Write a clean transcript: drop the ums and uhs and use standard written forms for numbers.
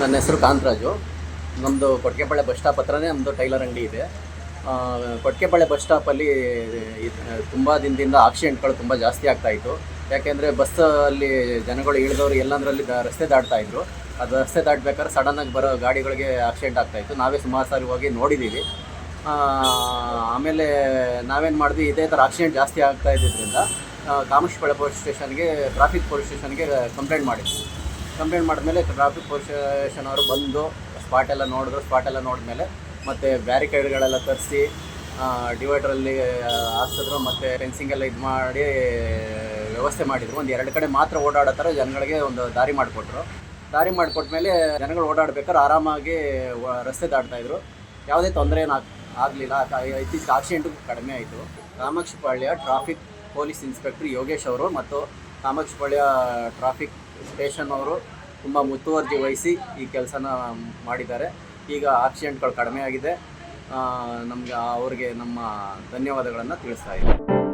ನನ್ನ ಹೆಸರು ಕಾಂತರಾಜು. ನಮ್ಮದು ಕೊಟ್ಟಿಗೆಪಾಳ್ಯ ಬಸ್ ಸ್ಟಾಪ್ ಹತ್ರನೇ ನಮ್ಮದು ಟೈಲರ್ ಅಂಗಡಿ ಇದೆ. ಕೊಟ್ಟಿಗೆಪಾಳ್ಯ ಬಸ್ ಸ್ಟಾಪಲ್ಲಿ ತುಂಬ ದಿನದಿಂದ ಆಕ್ಸಿಡೆಂಟ್ಗಳು ತುಂಬ ಜಾಸ್ತಿ ಆಗ್ತಾಯಿತ್ತು. ಯಾಕೆಂದರೆ ಬಸ್ಸಲ್ಲಿ ಜನಗಳು ಇಳಿದವರು ಎಲ್ಲಂದರಲ್ಲಿ ರಸ್ತೆ ದಾಟ್ತಾಯಿದ್ರು. ಅದು ರಸ್ತೆ ದಾಟಬೇಕಾದ್ರೆ ಸಡನ್ನಾಗಿ ಬರೋ ಗಾಡಿಗಳಿಗೆ ಆಕ್ಸಿಡೆಂಟ್ ಆಗ್ತಾಯಿತ್ತು. ನಾವೇ ಸುಮಾರು ಸಾರಿ ಹೋಗಿ ನೋಡಿದ್ದೀವಿ. ಆಮೇಲೆ ನಾವೇನು ಮಾಡಿದ್ವಿ, ಇದೇ ಥರ ಆಕ್ಸಿಡೆಂಟ್ ಜಾಸ್ತಿ ಆಗ್ತಾ ಇದ್ದಿದ್ದರಿಂದ ಕಾಮಾಕ್ಷಿಪಾಳ್ಯ ಪೊಲೀಸ್ ಸ್ಟೇಷನ್ಗೆ, ಟ್ರಾಫಿಕ್ ಪೊಲೀಸ್ ಸ್ಟೇಷನ್ಗೆ ಕಂಪ್ಲೇಂಟ್ ಮಾಡಿದ್ವಿ. ಕಂಪ್ಲೇಂಟ್ ಮಾಡಿದ್ಮೇಲೆ ಟ್ರಾಫಿಕ್ ಪೊಲೀಸ್ ಸ್ಟೇಷನ್ ಅವರು ಬಂದು ಸ್ಪಾಟೆಲ್ಲ ನೋಡಿದ್ಮೇಲೆ ಮತ್ತು ಬ್ಯಾರಿಕೇಡ್ಗಳೆಲ್ಲ ತರಿಸಿ ಡಿವೈಡ್ರಲ್ಲಿ ಹಾಕ್ಸಿದ್ರು. ಮತ್ತು ಫೆನ್ಸಿಂಗೆಲ್ಲ ಇದು ಮಾಡಿ ವ್ಯವಸ್ಥೆ ಮಾಡಿದರು. ಒಂದು 2 ಕಡೆ ಮಾತ್ರ ಓಡಾಡೋ ಥರ ಜನಗಳಿಗೆ ಒಂದು ದಾರಿ ಮಾಡಿಕೊಟ್ರು. ದಾರಿ ಮಾಡಿಕೊಟ್ಮೇಲೆ ಜನಗಳು ಓಡಾಡ್ಬೇಕಾದ್ರೆ ಆರಾಮಾಗಿ ರಸ್ತೆ ದಾಟ್ತಾಯಿದ್ರು. ಯಾವುದೇ ತೊಂದರೆ ಆಗಲಿಲ್ಲ. ಇತ್ತೀಚೆಗೆ ಆಕ್ಸಿಡೆಂಟು ಕಡಿಮೆ ಆಯಿತು. Kamakshipalya traffic police inspector Yogesh ಅವರು ಮತ್ತು ಕಾಮಾಕ್ಷಿಪಾಳ್ಯ ಟ್ರಾಫಿಕ್ ಸ್ಟೇಷನ್ ಅವರು ತುಂಬ ಮುತುವರ್ಜಿ ವಹಿಸಿ ಈ ಕೆಲಸನ ಮಾಡಿದ್ದಾರೆ. ಈಗ ಆಕ್ಸಿಡೆಂಟ್ಗಳು ಕಡಿಮೆ ಆಗಿದೆ. ನಮಗೆ ಅವ್ರಿಗೆ ನಮ್ಮ ಧನ್ಯವಾದಗಳನ್ನು ತಿಳಿಸ್ತಾ ಇದ್ದೀವಿ.